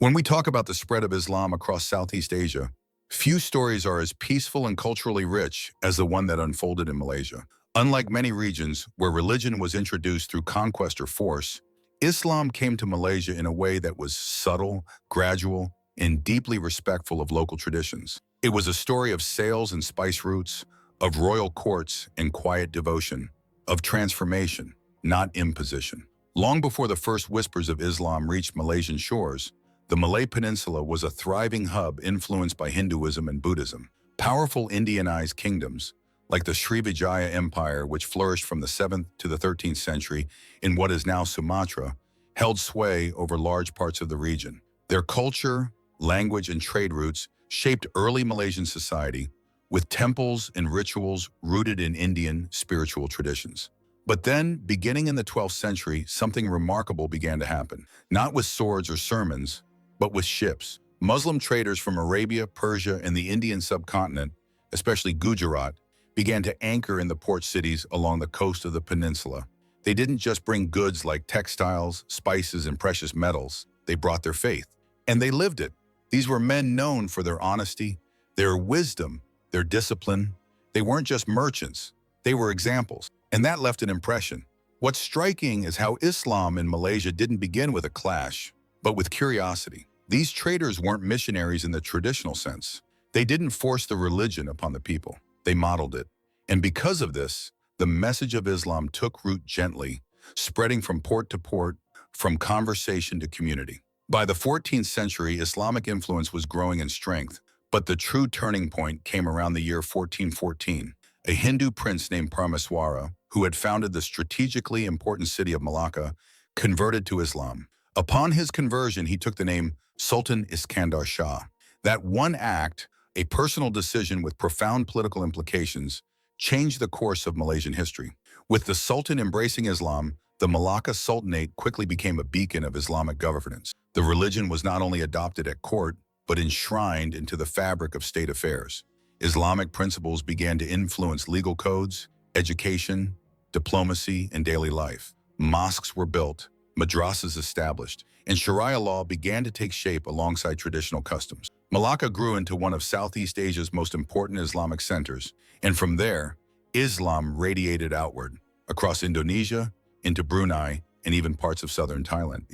When we talk about the spread of Islam across Southeast Asia, few stories are as peaceful and culturally rich as the one that unfolded in Malaysia. Unlike many regions where religion was introduced through conquest or force, Islam came to Malaysia in a way that was subtle, gradual, and deeply respectful of local traditions. It was a story of sales and spice routes, of royal courts and quiet devotion, of transformation, not imposition. Long before the first whispers of Islam reached Malaysian shores, the Malay Peninsula was a thriving hub influenced by Hinduism and Buddhism. Powerful Indianized kingdoms, like the Srivijaya Empire, which flourished from the 7th to the 13th century in what is now Sumatra, held sway over large parts of the region. Their culture, language, and trade routes shaped early Malaysian society, with temples and rituals rooted in Indian spiritual traditions. But then, beginning in the 12th century, something remarkable began to happen. Not with swords or sermons, but with ships. Muslim traders from Arabia, Persia, and the Indian subcontinent, especially Gujarat, began to anchor in the port cities along the coast of the peninsula. They didn't just bring goods like textiles, spices, and precious metals. They brought their faith. And they lived it. These were men known for their honesty, their wisdom, their discipline. They weren't just merchants. They were examples. And that left an impression. What's striking is how Islam in Malaysia didn't begin with a clash, but with curiosity. These traders weren't missionaries in the traditional sense. They didn't force the religion upon the people. They modeled it. And because of this, the message of Islam took root gently, spreading from port to port, from conversation to community. By the 14th century, Islamic influence was growing in strength, but the true turning point came around the year 1414. A Hindu prince named Parmeswara, who had founded the strategically important city of Malacca, converted to Islam. Upon his conversion, he took the name Sultan Iskandar Shah. That one act, a personal decision with profound political implications, changed the course of Malaysian history. With the Sultan embracing Islam, the Malacca Sultanate quickly became a beacon of Islamic governance. The religion was not only adopted at court, but enshrined into the fabric of state affairs. Islamic principles began to influence legal codes, education, diplomacy, and daily life. Mosques were built, madrasas established, and Sharia law began to take shape alongside traditional customs. Malacca grew into one of Southeast Asia's most important Islamic centers, and from there, Islam radiated outward, across Indonesia, into Brunei, and even parts of southern Thailand.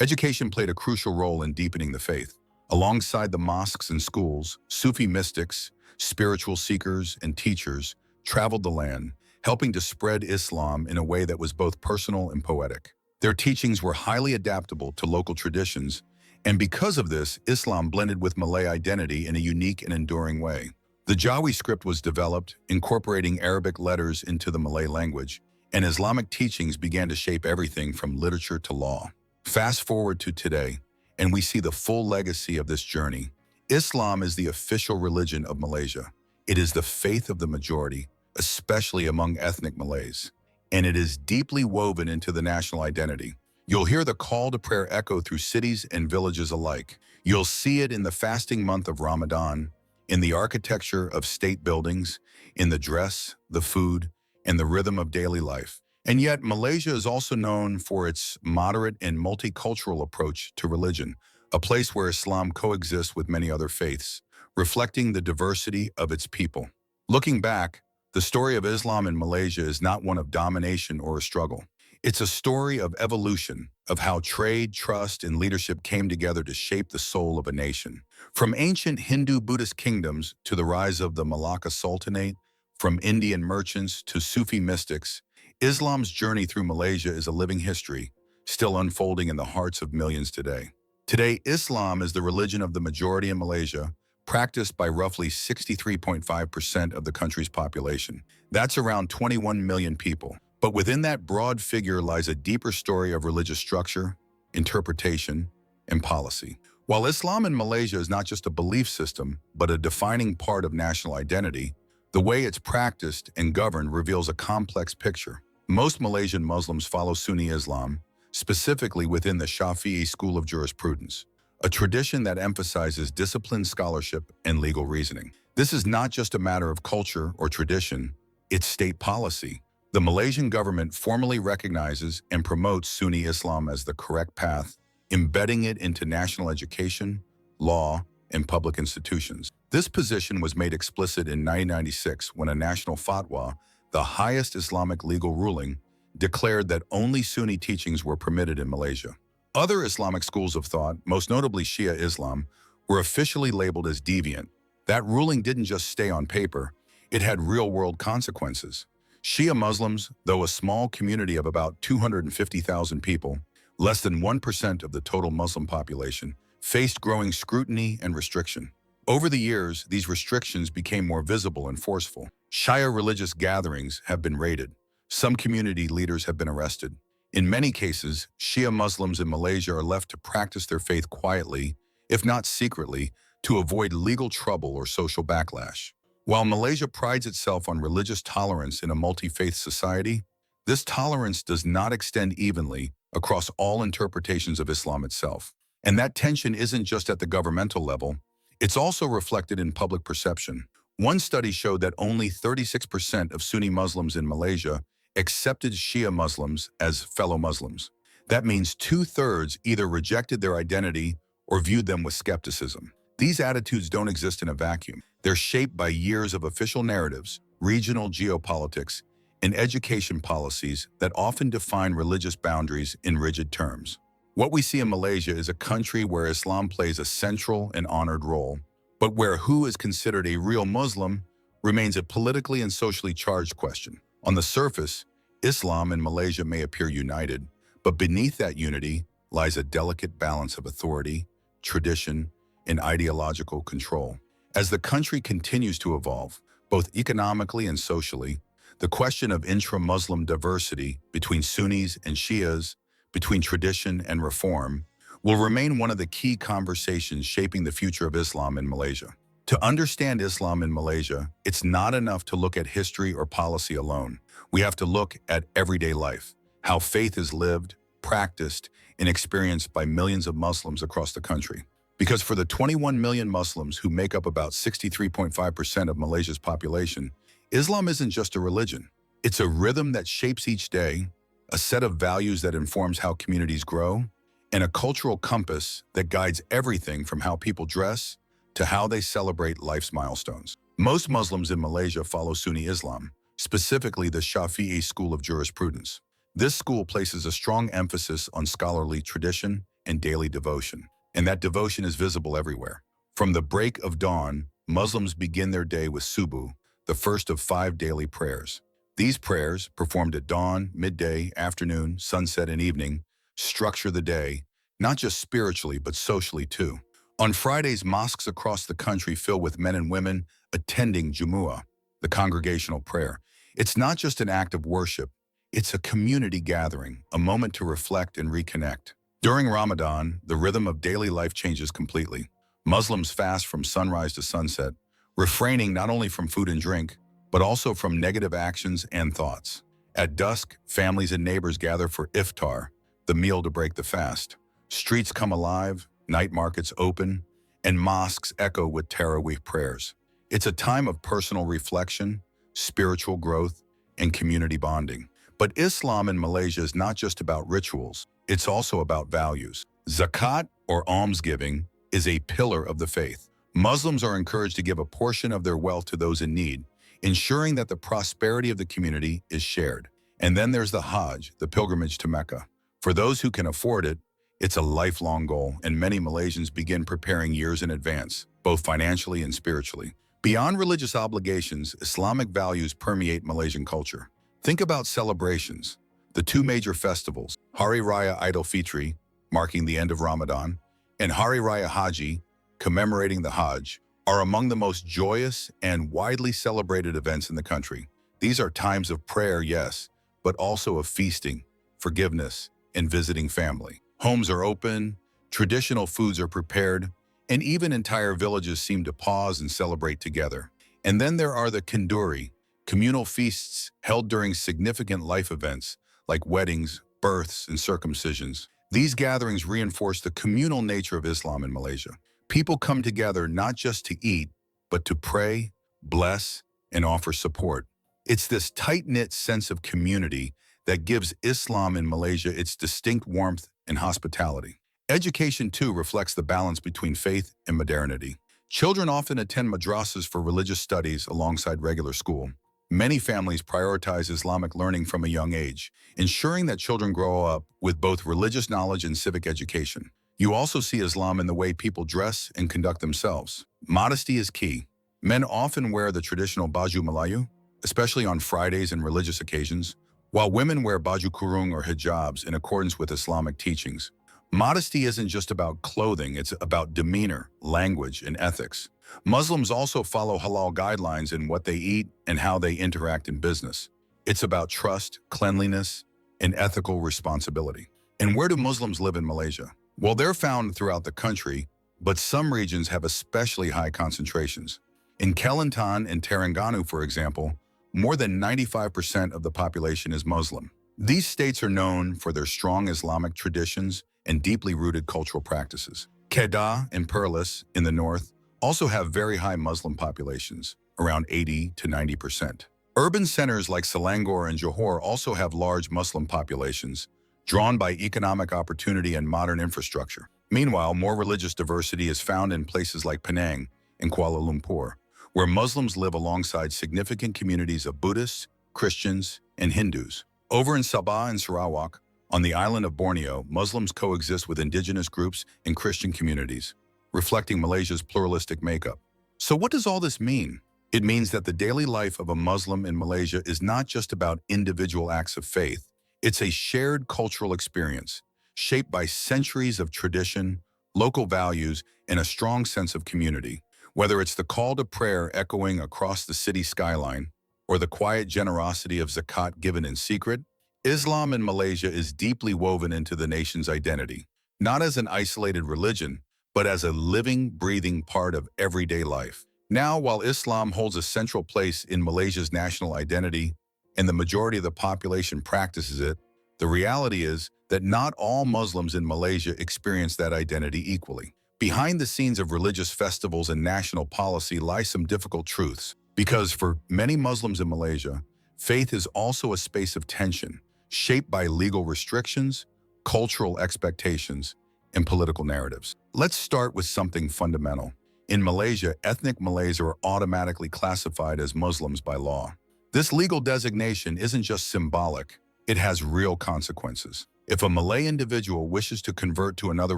Education played a crucial role in deepening the faith. Alongside the mosques and schools, Sufi mystics, spiritual seekers, and teachers traveled the land, helping to spread Islam in a way that was both personal and poetic. Their teachings were highly adaptable to local traditions, and because of this, Islam blended with Malay identity in a unique and enduring way. The Jawi script was developed, incorporating Arabic letters into the Malay language, and Islamic teachings began to shape everything from literature to law. Fast forward to today, and we see the full legacy of this journey. Islam is the official religion of Malaysia. It is the faith of the majority, especially among ethnic Malays, and it is deeply woven into the national identity. You'll hear the call to prayer echo through cities and villages alike. You'll see it in the fasting month of Ramadan, in the architecture of state buildings, in the dress, the food, and the rhythm of daily life. And yet, Malaysia is also known for its moderate and multicultural approach to religion, a place where Islam coexists with many other faiths, reflecting the diversity of its people. Looking back, the story of Islam in Malaysia is not one of domination or a struggle. It's a story of evolution, of how trade, trust, and leadership came together to shape the soul of a nation. From ancient Hindu-Buddhist kingdoms to the rise of the Malacca Sultanate, from Indian merchants to Sufi mystics, Islam's journey through Malaysia is a living history, still unfolding in the hearts of millions today. Today, Islam is the religion of the majority in Malaysia, practiced by roughly 63.5% of the country's population. That's around 21 million people. But within that broad figure lies a deeper story of religious structure, interpretation, and policy. While Islam in Malaysia is not just a belief system, but a defining part of national identity, the way it's practiced and governed reveals a complex picture. Most Malaysian Muslims follow Sunni Islam, specifically within the Shafi'i school of jurisprudence, a tradition that emphasizes disciplined scholarship and legal reasoning. This is not just a matter of culture or tradition, it's state policy. The Malaysian government formally recognizes and promotes Sunni Islam as the correct path embedding it into national education, law, and public institutions. This position was made explicit in 1996 when a national fatwa, the highest Islamic legal ruling, declared that only Sunni teachings were permitted in Malaysia. Other Islamic schools of thought, most notably Shia Islam, were officially labeled as deviant. That ruling didn't just stay on paper, it had real-world consequences. Shia Muslims, though a small community of about 250,000 people, less than 1% of the total Muslim population, faced growing scrutiny and restriction. Over the years, these restrictions became more visible and forceful. Shia religious gatherings have been raided. Some community leaders have been arrested. In many cases, Shia Muslims in Malaysia are left to practice their faith quietly, if not secretly, to avoid legal trouble or social backlash. While Malaysia prides itself on religious tolerance in a multi-faith society, this tolerance does not extend evenly across all interpretations of Islam itself. And that tension isn't just at the governmental level, it's also reflected in public perception. One study showed that only 36% of Sunni Muslims in Malaysia accepted Shia Muslims as fellow Muslims. That means 2/3 either rejected their identity or viewed them with skepticism. These attitudes don't exist in a vacuum. They're shaped by years of official narratives, regional geopolitics, and education policies that often define religious boundaries in rigid terms. What we see in Malaysia is a country where Islam plays a central and honored role, but where who is considered a real Muslim remains a politically and socially charged question. On the surface, Islam in Malaysia may appear united, but beneath that unity lies a delicate balance of authority, tradition, and ideological control. As the country continues to evolve, both economically and socially, the question of intra-Muslim diversity between Sunnis and Shias, between tradition and reform, will remain one of the key conversations shaping the future of Islam in Malaysia. To understand Islam in Malaysia, it's not enough to look at history or policy alone. We have to look at everyday life, how faith is lived, practiced, and experienced by millions of Muslims across the country. Because for the 21 million Muslims who make up about 63.5% of Malaysia's population, Islam isn't just a religion. It's a rhythm that shapes each day, a set of values that informs how communities grow, and a cultural compass that guides everything from how people dress to how they celebrate life's milestones. Most Muslims in Malaysia follow Sunni Islam, specifically the Shafi'i school of jurisprudence. This school places a strong emphasis on scholarly tradition and daily devotion, and that devotion is visible everywhere. From the break of dawn, Muslims begin their day with subuh, the first of 5 daily prayers. These prayers, performed at dawn, midday, afternoon, sunset, and evening, structure the day, not just spiritually, but socially too. On Fridays, mosques across the country fill with men and women attending Jumu'ah, the congregational prayer. It's not just an act of worship, it's a community gathering, a moment to reflect and reconnect. During Ramadan, the rhythm of daily life changes completely. Muslims fast from sunrise to sunset, refraining not only from food and drink, but also from negative actions and thoughts. At dusk, families and neighbors gather for iftar, the meal to break the fast. Streets come alive, night markets open, and mosques echo with Taraweeh prayers. It's a time of personal reflection, spiritual growth, and community bonding. But Islam in Malaysia is not just about rituals, it's also about values. Zakat, or almsgiving, is a pillar of the faith. Muslims are encouraged to give a portion of their wealth to those in need, ensuring that the prosperity of the community is shared. And then there's the Hajj, the pilgrimage to Mecca. For those who can afford it, it's a lifelong goal, and many Malaysians begin preparing years in advance, both financially and spiritually. Beyond religious obligations, Islamic values permeate Malaysian culture. Think about celebrations. The 2 major festivals, Hari Raya Idul Fitri, marking the end of Ramadan, and Hari Raya Haji, commemorating the Hajj, are among the most joyous and widely celebrated events in the country. These are times of prayer, yes, but also of feasting, forgiveness, and visiting family. Homes are open, traditional foods are prepared, and even entire villages seem to pause and celebrate together. And then there are the kenduri, communal feasts held during significant life events like weddings, births, and circumcisions. These gatherings reinforce the communal nature of Islam in Malaysia. People come together not just to eat, but to pray, bless, and offer support. It's this tight-knit sense of community that gives Islam in Malaysia its distinct warmth and hospitality. Education, too, reflects the balance between faith and modernity. Children often attend madrasas for religious studies alongside regular school. Many families prioritize Islamic learning from a young age, ensuring that children grow up with both religious knowledge and civic education. You also see Islam in the way people dress and conduct themselves. Modesty is key. Men often wear the traditional baju Melayu, especially on Fridays and religious occasions, while women wear baju kurung or hijabs in accordance with Islamic teachings. Modesty isn't just about clothing, it's about demeanor, language, and ethics. Muslims also follow halal guidelines in what they eat and how they interact in business. It's about trust, cleanliness, and ethical responsibility. And where do Muslims live in Malaysia? Well, they're found throughout the country, but some regions have especially high concentrations. In Kelantan and Terengganu, for example, more than 95% of the population is Muslim. These states are known for their strong Islamic traditions and deeply rooted cultural practices. Kedah and Perlis in the north also have very high Muslim populations, around 80 to 90%. Urban centers like Selangor and Johor also have large Muslim populations, drawn by economic opportunity and modern infrastructure. Meanwhile, more religious diversity is found in places like Penang and Kuala Lumpur, where Muslims live alongside significant communities of Buddhists, Christians, and Hindus. Over in Sabah and Sarawak, on the island of Borneo, Muslims coexist with indigenous groups and Christian communities, reflecting Malaysia's pluralistic makeup. So what does all this mean? It means that the daily life of a Muslim in Malaysia is not just about individual acts of faith. It's a shared cultural experience, shaped by centuries of tradition, local values, and a strong sense of community. Whether it's the call to prayer echoing across the city skyline, or the quiet generosity of zakat given in secret, Islam in Malaysia is deeply woven into the nation's identity, not as an isolated religion, but as a living, breathing part of everyday life. Now, while Islam holds a central place in Malaysia's national identity, and the majority of the population practices it, the reality is that not all Muslims in Malaysia experience that identity equally. Behind the scenes of religious festivals and national policy lie some difficult truths, because for many Muslims in Malaysia, faith is also a space of tension, shaped by legal restrictions, cultural expectations, and political narratives. Let's start with something fundamental. In Malaysia, ethnic Malays are automatically classified as Muslims by law. This legal designation isn't just symbolic, it has real consequences. If a Malay individual wishes to convert to another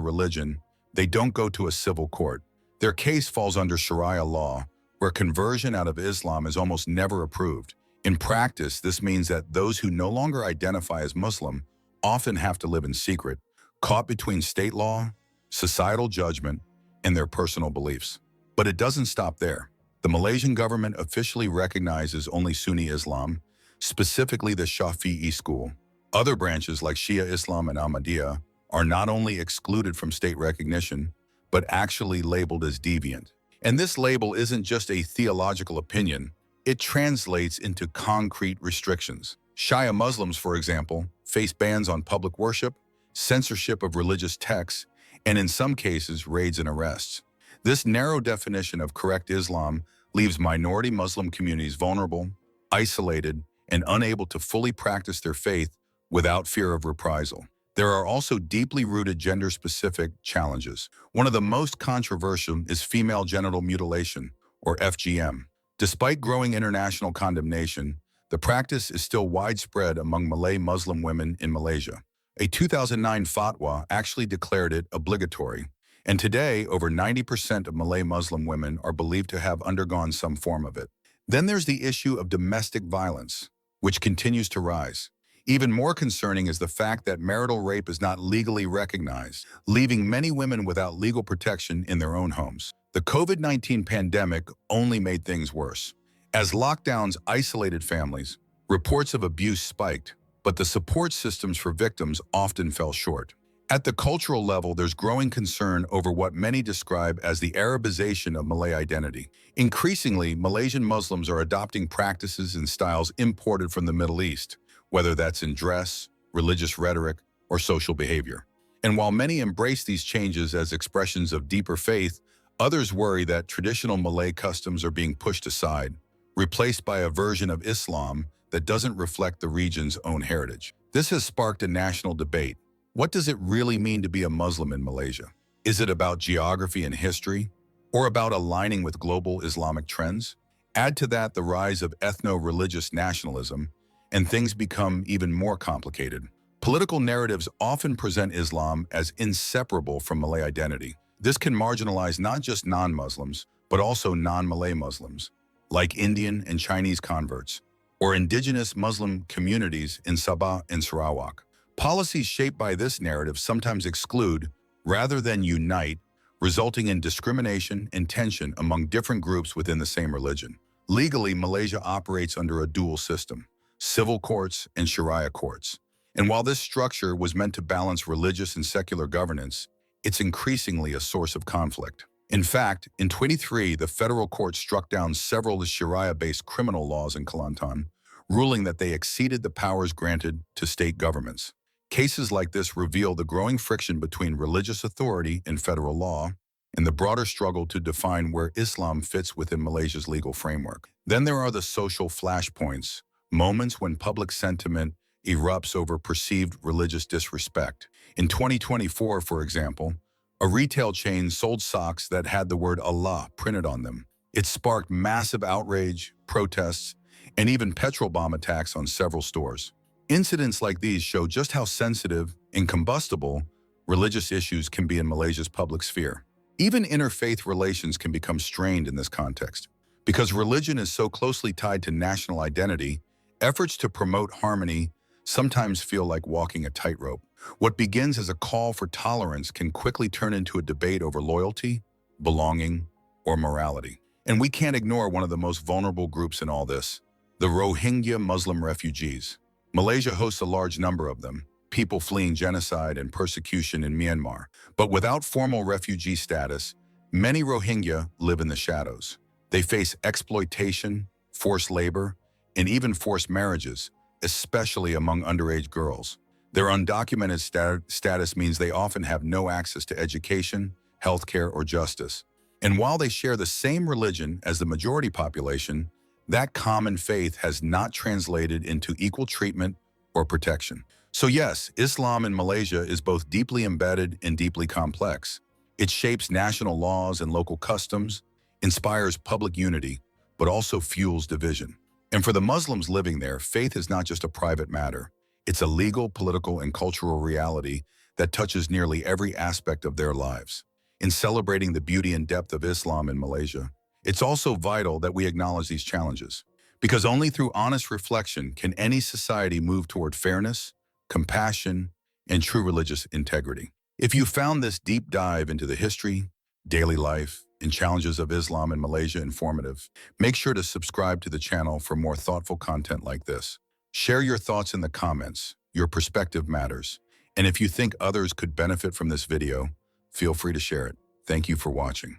religion, they don't go to a civil court. Their case falls under Sharia law, where conversion out of Islam is almost never approved. In practice, this means that those who no longer identify as Muslim often have to live in secret, caught between state law, societal judgment, and their personal beliefs. But it doesn't stop there. The Malaysian government officially recognizes only Sunni Islam, specifically the Shafi'i school. Other branches like Shia Islam and Ahmadiyya are not only excluded from state recognition, but actually labeled as deviant. And this label isn't just a theological opinion, it translates into concrete restrictions. Shia Muslims, for example, face bans on public worship, censorship of religious texts, and in some cases, raids and arrests. This narrow definition of correct Islam leaves minority Muslim communities vulnerable, isolated, and unable to fully practice their faith without fear of reprisal. There are also deeply rooted gender-specific challenges. One of the most controversial is female genital mutilation, or FGM. Despite growing international condemnation, the practice is still widespread among Malay Muslim women in Malaysia. A 2009 fatwa actually declared it obligatory, and today over 90% of Malay Muslim women are believed to have undergone some form of it. Then there's the issue of domestic violence, which continues to rise. Even more concerning is the fact that marital rape is not legally recognized, leaving many women without legal protection in their own homes. The COVID-19 pandemic only made things worse. As lockdowns isolated families, reports of abuse spiked, but the support systems for victims often fell short. At the cultural level, there's growing concern over what many describe as the Arabization of Malay identity. Increasingly, Malaysian Muslims are adopting practices and styles imported from the Middle East, whether that's in dress, religious rhetoric, or social behavior. And while many embrace these changes as expressions of deeper faith, others worry that traditional Malay customs are being pushed aside, replaced by a version of Islam that doesn't reflect the region's own heritage. This has sparked a national debate. What does it really mean to be a Muslim in Malaysia? Is it about geography and history, or about aligning with global Islamic trends? Add to that the rise of ethno-religious nationalism, and things become even more complicated. Political narratives often present Islam as inseparable from Malay identity. This can marginalize not just non-Muslims, but also non-Malay Muslims, like Indian and Chinese converts, or indigenous Muslim communities in Sabah and Sarawak. Policies shaped by this narrative sometimes exclude, rather than unite, resulting in discrimination and tension among different groups within the same religion. Legally, Malaysia operates under a dual system, civil courts and Sharia courts. And while this structure was meant to balance religious and secular governance, it's increasingly a source of conflict. In fact, in 2023, the federal court struck down several Sharia-based criminal laws in Kelantan, ruling that they exceeded the powers granted to state governments. Cases like this reveal the growing friction between religious authority and federal law, and the broader struggle to define where Islam fits within Malaysia's legal framework. Then there are the social flashpoints, moments when public sentiment erupts over perceived religious disrespect. In 2024, for example, a retail chain sold socks that had the word Allah printed on them. It sparked massive outrage, protests, and even petrol bomb attacks on several stores. Incidents like these show just how sensitive and combustible religious issues can be in Malaysia's public sphere. Even interfaith relations can become strained in this context. Because religion is so closely tied to national identity, efforts to promote harmony sometimes feel like walking a tightrope. What begins as a call for tolerance can quickly turn into a debate over loyalty, belonging, or morality. And we can't ignore one of the most vulnerable groups in all this, the Rohingya Muslim refugees. Malaysia hosts a large number of them, people fleeing genocide and persecution in Myanmar. But without formal refugee status, many Rohingya live in the shadows. They face exploitation, forced labor, and even forced marriages, especially among underage girls. Their undocumented status means they often have no access to education, healthcare, or justice. And while they share the same religion as the majority population, that common faith has not translated into equal treatment or protection. So yes, Islam in Malaysia is both deeply embedded and deeply complex. It shapes national laws and local customs, inspires public unity, but also fuels division. And for the Muslims living there, faith is not just a private matter. It's a legal, political, and cultural reality that touches nearly every aspect of their lives. In celebrating the beauty and depth of Islam in Malaysia, it's also vital that we acknowledge these challenges, because only through honest reflection can any society move toward fairness, compassion, and true religious integrity. If you found this deep dive into the history, daily life, and challenges of Islam in Malaysia informative, make sure to subscribe to the channel for more thoughtful content like this. Share your thoughts in the comments. Your perspective matters. And if you think others could benefit from this video, feel free to share it. Thank you for watching.